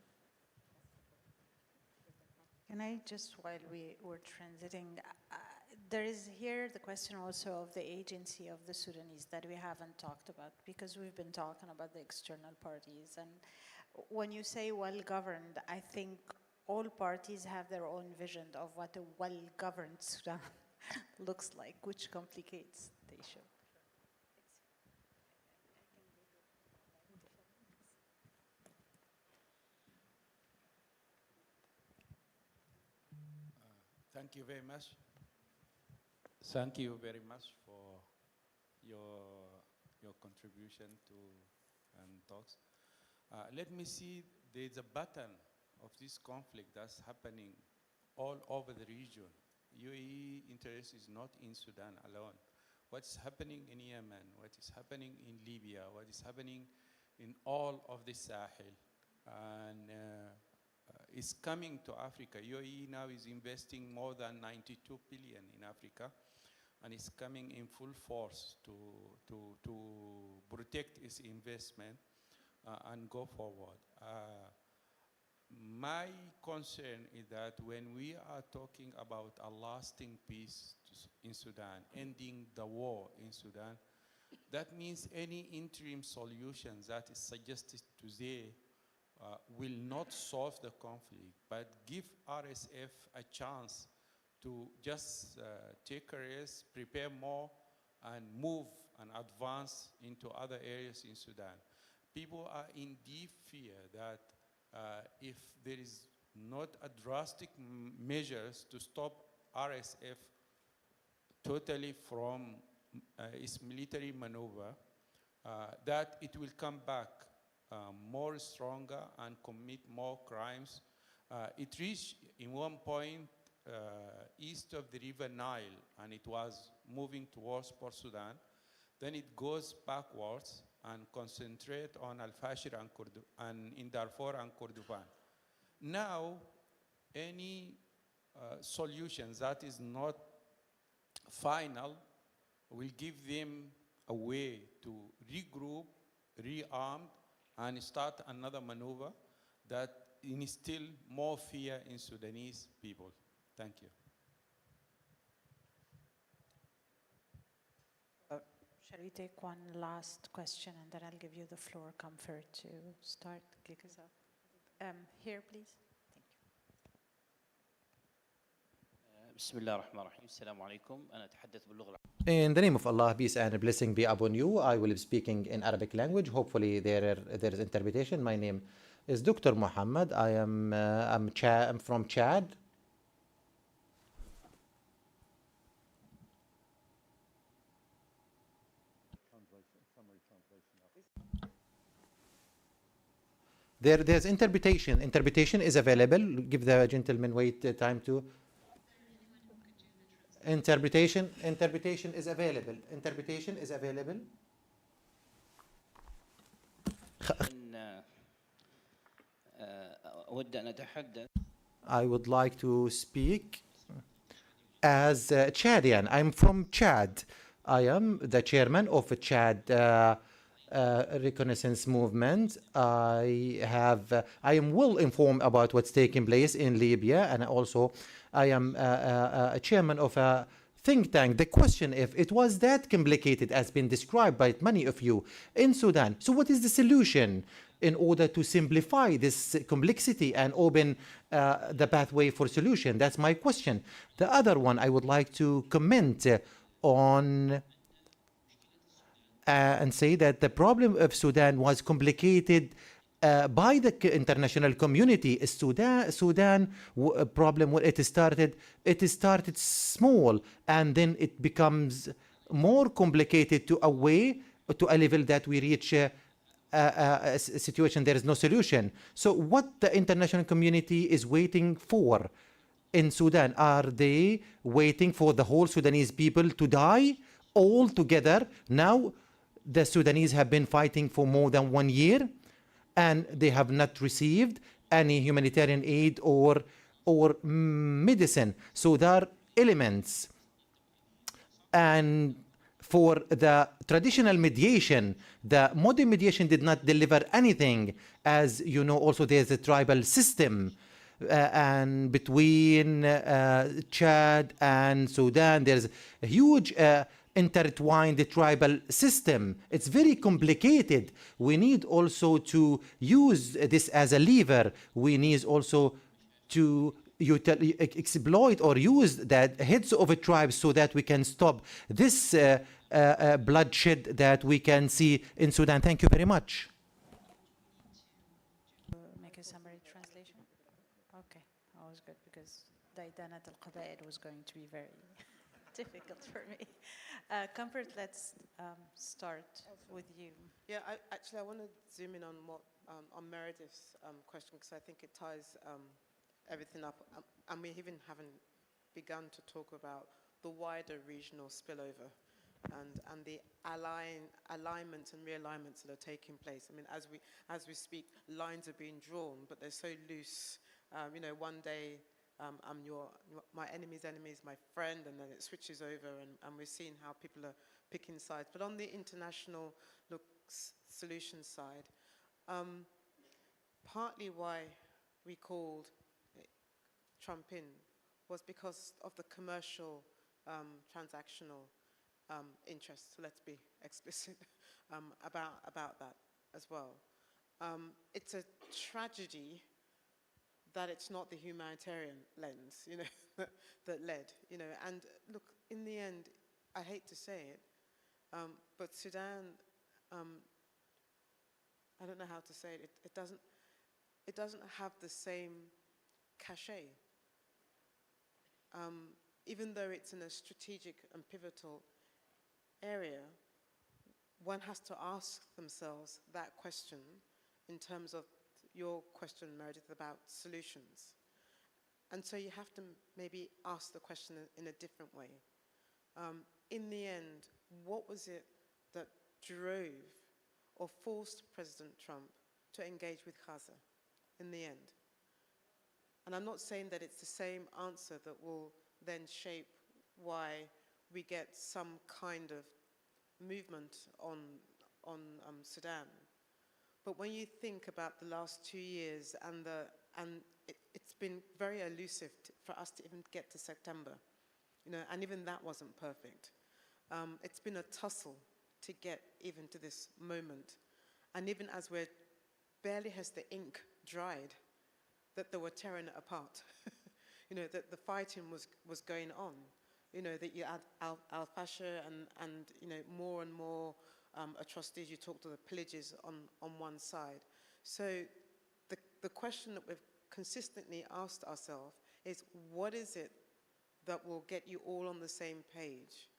Can I just, while we were transiting, there is here the question also of the agency of the Sudanese that we haven't talked about, because we've been talking about the external parties. And when you say well-governed, I think all parties have their own vision of what a well-governed Sudan looks like, which complicates the issue. Thank you very much. Thank you very much for your contribution to talks. Let me see, there's a pattern of this conflict that's happening all over the region. UAE interest is not in Sudan alone. What's happening in Yemen, what is happening in Libya, what is happening in all of the Sahel, and is coming to Africa. UAE now is investing more than 92 billion in Africa, and it's coming in full force to protect its investment and go forward. My concern is that when we are talking about a lasting peace in Sudan, ending the war in Sudan, that means any interim solutions that is suggested today will not solve the conflict, but give RSF a chance to just take a rest, prepare more, and move and advance into other areas in Sudan. People are in deep fear that if there is not a drastic measures to stop RSF totally from its military maneuver, that it will come back more stronger and commit more crimes. It reached in one point east of the river Nile, and it was moving towards Port Sudan. Then it goes backwards and concentrate on Al-Fashir and in Darfur and Kordofan. Now, any solutions that is not final will give them a way to regroup, rearm, and start another maneuver that instill more fear in Sudanese people. Thank you. Shall we take one last question and then I'll give you the floor, Comfort, to start, kick us off. Here, please. بسم الله الرحمن الرحيم السلام عليكم أنا أتحدث باللغة In the name of Allah, peace and blessing be upon you. I will be speaking in Arabic language. Hopefully there is interpretation. My name is Dr. Muhammad. I'm from Chad. There's interpretation. Interpretation is available. Give the gentleman time to. Interpretation is available. Interpretation is available. أود أن أتحدث I would like to speak as Chadian. I'm from Chad. I am the chairman of Chad Reconnaissance Movement. I am well informed about what's taking place in Libya, and also I am a chairman of a think tank. The question, if it was that complicated as been described by many of you in Sudan, so what is the solution in order to simplify this complexity and open the pathway for solution? That's my question. The other one I would like to comment on and say that the problem of Sudan was complicated by the international community. Sudan problem, when it started small, and then it becomes more complicated to a level that we reach a situation there is no solution. So what the international community is waiting for in Sudan? Are they waiting for the whole Sudanese people to die all together? Now the Sudanese have been fighting for more than 1 year, and they have not received any humanitarian aid or medicine. So there are elements. And for the traditional mediation, the modern mediation did not deliver anything. As you know, also there's a tribal system and between Chad and Sudan, there's a huge intertwined tribal system. It's very complicated. We need also to use this as a lever. We need also to exploit or use the heads of a tribe so that we can stop this bloodshed that we can see in Sudan. Thank you very much. Make a summary translation. Okay, that was good because Daidanat al-Qaba'il was going to be very difficult for me. Comfort, let's start with you. Yeah, I want to zoom in on what on Meredith's question, because I think it ties everything up, and we even haven't begun to talk about the wider regional spillover and the alignments and realignments that are taking place. I mean, as we speak, lines are being drawn, but they're so loose. You know, one day my enemy's enemy is my friend, and then it switches over, and we're seeing how people are picking sides. But on the international solution side, partly why we called Trump in was because of the commercial, transactional interests. So let's be explicit about that as well. It's a tragedy that it's not the humanitarian lens, you know, that led, you know. And look, in the end, I hate to say it, but Sudan, I don't know how to say it. It doesn't have the same cachet. Even though it's in a strategic and pivotal area, one has to ask themselves that question in terms of your question, Meredith, about solutions. And so you have to maybe ask the question in a different way. In the end, what was it that drove or forced President Trump to engage with Gaza in the end? And I'm not saying that it's the same answer that will then shape why we get some kind of movement on Sudan. But when you think about the last 2 years and it's been very elusive for us to even get to September, you know, and even that wasn't perfect. It's been a tussle to get even to this moment. And even as we're barely has the ink dried, that they were tearing it apart. You know, that the fighting was going on. You know, that you had al-Fasher and, you know, more and more atrocities. You talked to the pillages on one side. So the question that we've consistently asked ourselves is, what is it that will get you all on the same page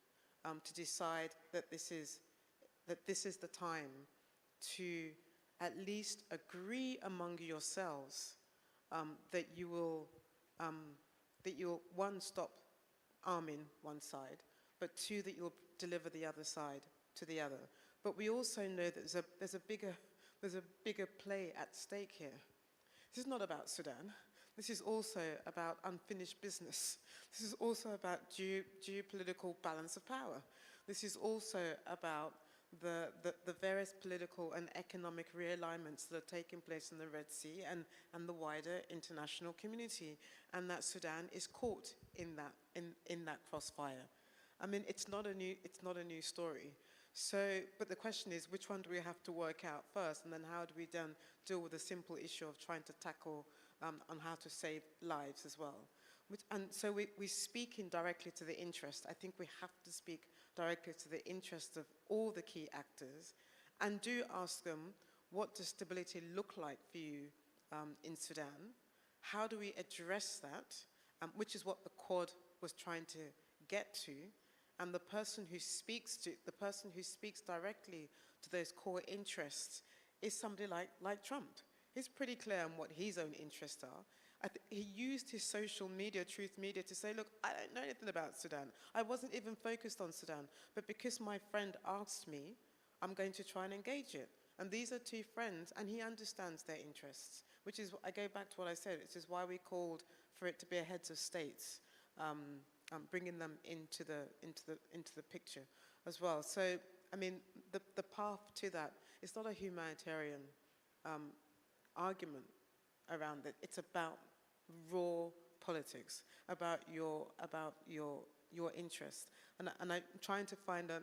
to decide that this is the time to at least agree among yourselves that you will, one, stop arming one side, but two, that you'll deliver the other side to the other. But we also know that there's a bigger play at stake here. This is not about Sudan. This is also about unfinished business. This is also about geopolitical balance of power. This is also about the various political and economic realignments that are taking place in the Red Sea and the wider international community, and that Sudan is caught in that crossfire. I mean, it's not a new story. So, but the question is, which one do we have to work out first, and then how do we then deal with the simple issue of trying to tackle on how to save lives as well? And so we speak indirectly to the interest. I think we have to speak directly to the interest of all the key actors, and do ask them, what does stability look like for you in Sudan? How do we address that? Which is what the Quad was trying to get to. And the person who speaks directly to those core interests is somebody like Trump. He's pretty clear on what his own interests are. He used his social media, truth media, to say, look, I don't know anything about Sudan. I wasn't even focused on Sudan. But because my friend asked me, I'm going to try and engage it. And these are two friends, and he understands their interests, which is, I go back to what I said, which is why we called for it to be a heads of states, bringing them into the picture as well. So, I mean, the path to that, it's not a humanitarian argument around it. It's about raw politics, about your interest. And I'm trying to find a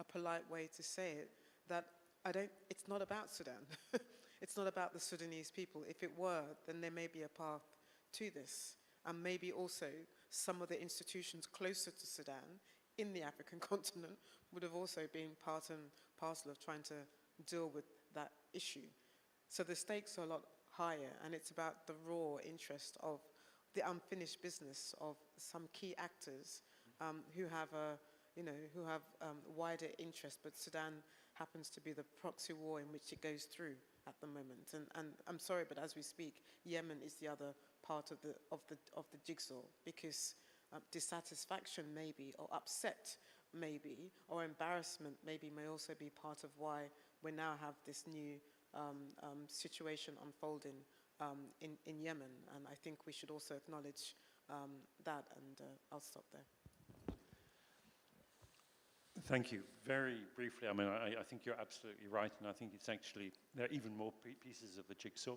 polite way to say it, that it's not about Sudan. It's not about the Sudanese people. If it were, then there may be a path to this. And maybe also some of the institutions closer to Sudan in the African continent would have also been part and parcel of trying to deal with that issue. So the stakes are a lot higher, and it's about the raw interest of the unfinished business of some key actors who have wider interest, but Sudan happens to be the proxy war in which it goes through at the moment. And I'm sorry, but as we speak, Yemen is the other part of the jigsaw, because dissatisfaction maybe, or upset maybe, or embarrassment maybe may also be part of why we now have this new situation unfolding in Yemen. And I think we should also acknowledge that, and I'll stop there. Thank you. Very briefly, I mean, I think you're absolutely right, and I think it's actually, there are even more pieces of the jigsaw.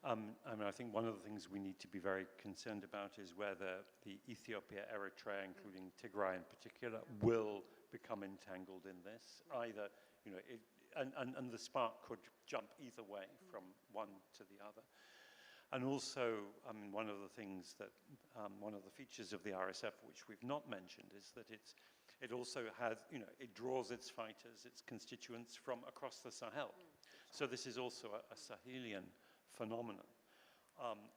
I mean, I think one of the things we need to be very concerned about is whether the Ethiopia, Eritrea, including Tigray in particular, will become entangled in this. Either, you know, and the spark could jump either way from one to the other. And also, I mean, one of the things that, one of the features of the RSF, which we've not mentioned, is that it also has, you know, it draws its fighters, its constituents from across the Sahel. So this is also a Sahelian phenomenon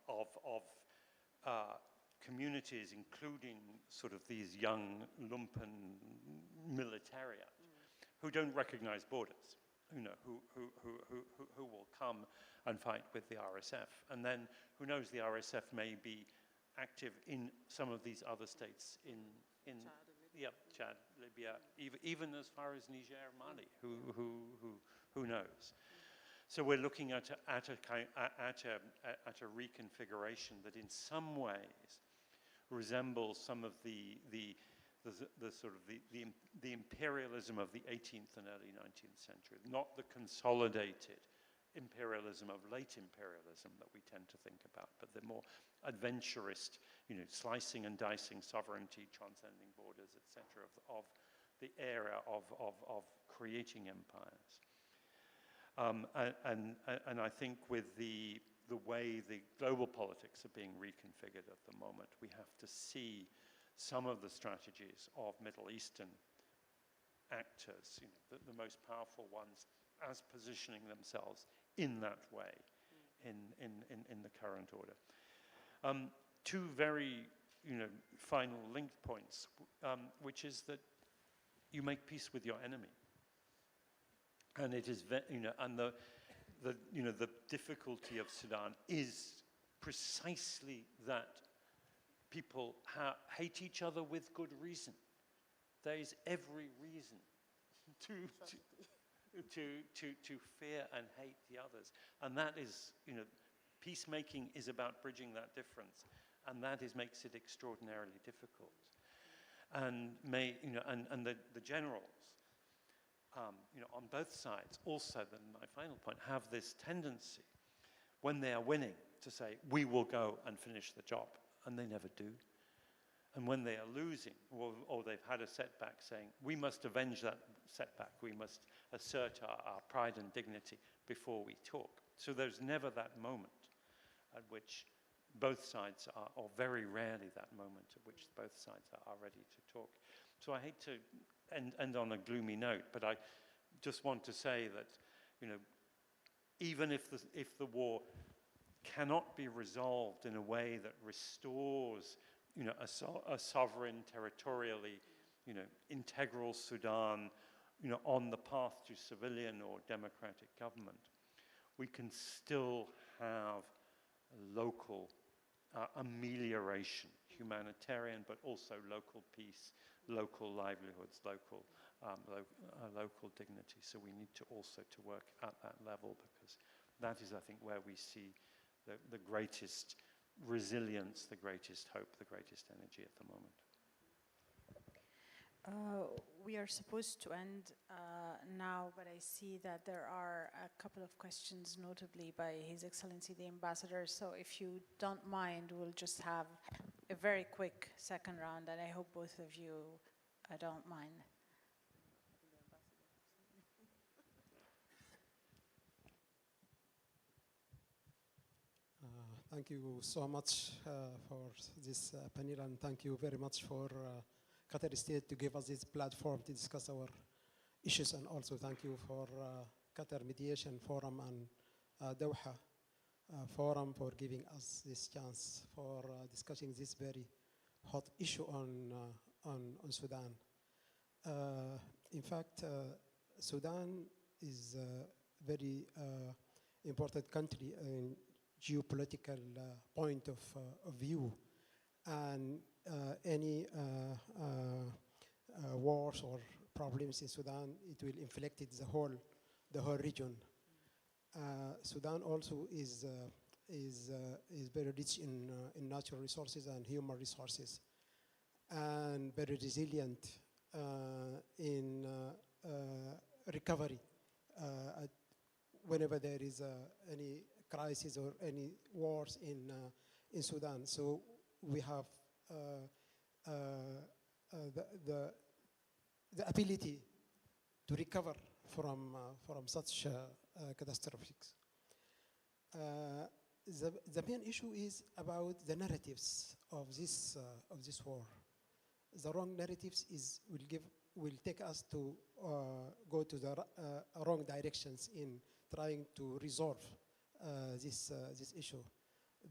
of communities, including sort of these young lumpen militariat, who don't recognize borders, you know, who will come and fight with the RSF. And then, who knows, the RSF may be active in some of these other states in Chad, Libya, even as far as Niger, Mali, who knows? So we're looking at a reconfiguration that in some ways resembles some of the sort of the imperialism of the 18th and early 19th century, not the consolidated imperialism of late imperialism that we tend to think about, but the more adventurist, you know, slicing and dicing sovereignty, transcending borders, etc., of the era of creating empires. And I think with the way the global politics are being reconfigured at the moment, we have to see some of the strategies of Middle Eastern actors, you know, the most powerful ones, as positioning themselves in that way in the current order. Two very, you know, final linked points, which is that you make peace with your enemy. And it is, you know, and the difficulty of Sudan is precisely that people hate each other with good reason. There is every reason to fear and hate the others, and that is, you know, peacemaking is about bridging that difference, and that makes it extraordinarily difficult. And the generals, you know, on both sides, also, then my final point, have this tendency, when they are winning, to say, we will go and finish the job, and they never do. And when they are losing, or they've had a setback, saying, we must avenge that setback, we must assert our pride and dignity before we talk. So there's never that moment at which both sides are, or very rarely that moment at which both sides are ready to talk. So I hate to end on a gloomy note, but I just want to say that, you know, even if the war cannot be resolved in a way that restores, you know, a sovereign, territorially, you know, integral Sudan, you know, on the path to civilian or democratic government, we can still have local amelioration, humanitarian, but also local peace, local livelihoods, local dignity. So we need to also to work at that level, because that is, I think, where we see the greatest resilience, the greatest hope, the greatest energy at the moment. We are supposed to end now, but I see that there are a couple of questions, notably by His Excellency the Ambassador. So if you don't mind, we'll just have a very quick second round, and I hope both of you don't mind. Thank you so much for this panel, and thank you very much for Qatar State to give us this platform to discuss our issues, and also thank you for Qatar Mediation Forum and Doha Forum for giving us this chance for discussing this very hot issue on Sudan. In fact, Sudan is a very important country in geopolitical point of view, and any wars or problems in Sudan, it will inflict the whole region. Sudan also is very rich in natural resources and human resources, and very resilient in recovery whenever there is any crisis or any wars in Sudan. So we have the ability to recover from such catastrophes. The main issue is about the narratives of this war. The wrong narratives will take us to go to the wrong directions in trying to resolve this issue.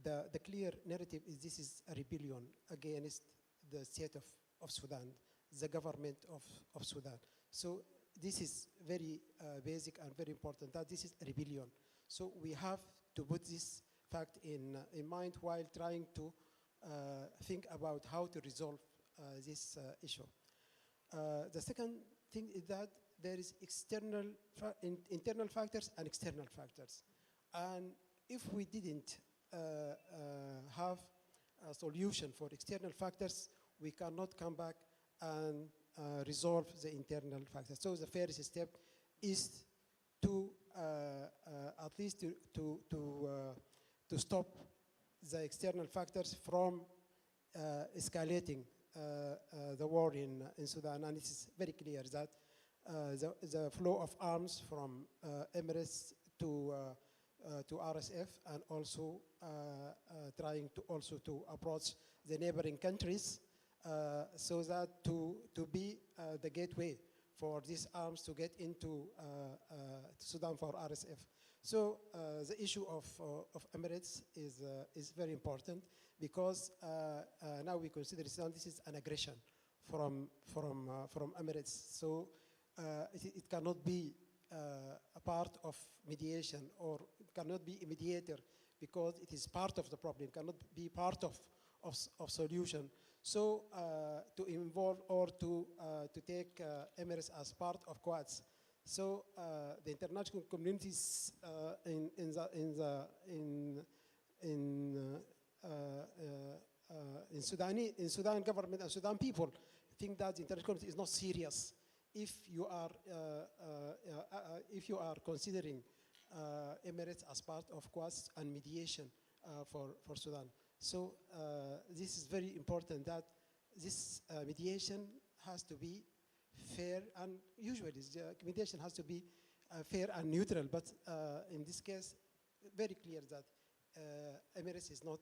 The clear narrative is this is a rebellion against the state of Sudan, the government of Sudan. So this is very basic and very important, that this is a rebellion. So we have to put this fact in mind while trying to think about how to resolve this issue. The second thing is that there is internal factors and external factors. And if we didn't have a solution for external factors, we cannot come back and resolve the internal factors. So the first step is to at least to stop the external factors from escalating the war in Sudan. And it is very clear that the flow of arms from Emirates to RSF, and also trying to approach the neighboring countries, so that to be the gateway for these arms to get into Sudan for RSF. So the issue of Emirates is very important, because now we consider Sudan, this is an aggression from Emirates. So it cannot be a part of mediation, or it cannot be a mediator, because it is part of the problem, cannot be part of solution. So to involve or to take Emirates as part of Quads. So the international communities in Sudan government and Sudan people think that the international community is not serious if you are considering Emirates as part of Quads and mediation for Sudan. So this is very important, that this mediation has to be fair, and usually the mediation has to be fair and neutral, but in this case, very clear that Emirates is not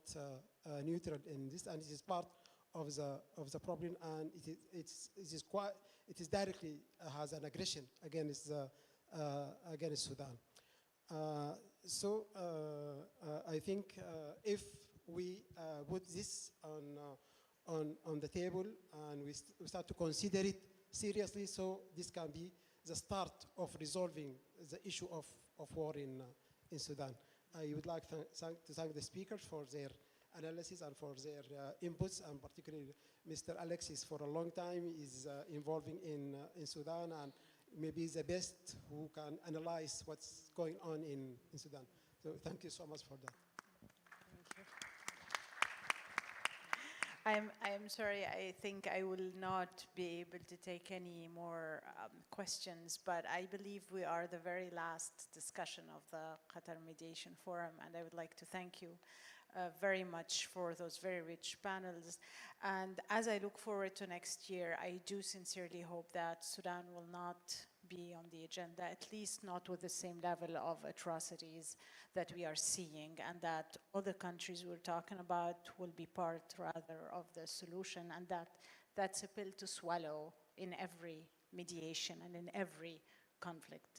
neutral in this, and it is part of the problem, and it is directly has an aggression against Sudan. So I think if we put this on the table and we start to consider it seriously, so this can be the start of resolving the issue of war in Sudan. I would like to thank the speakers for their analysis and for their inputs, and particularly Mr. Alexis for a long time is involving in Sudan, and maybe the best who can analyze what's going on in Sudan. So thank you so much for that. I'm sorry, I think I will not be able to take any more questions, but I believe we are the very last discussion of the Qatar Mediation Forum, and I would like to thank you very much for those very rich panels. And as I look forward to next year, I do sincerely hope that Sudan will not be on the agenda, at least not with the same level of atrocities that we are seeing, and that other countries we're talking about will be part rather of the solution, and that's a pill to swallow in every mediation and in every conflict.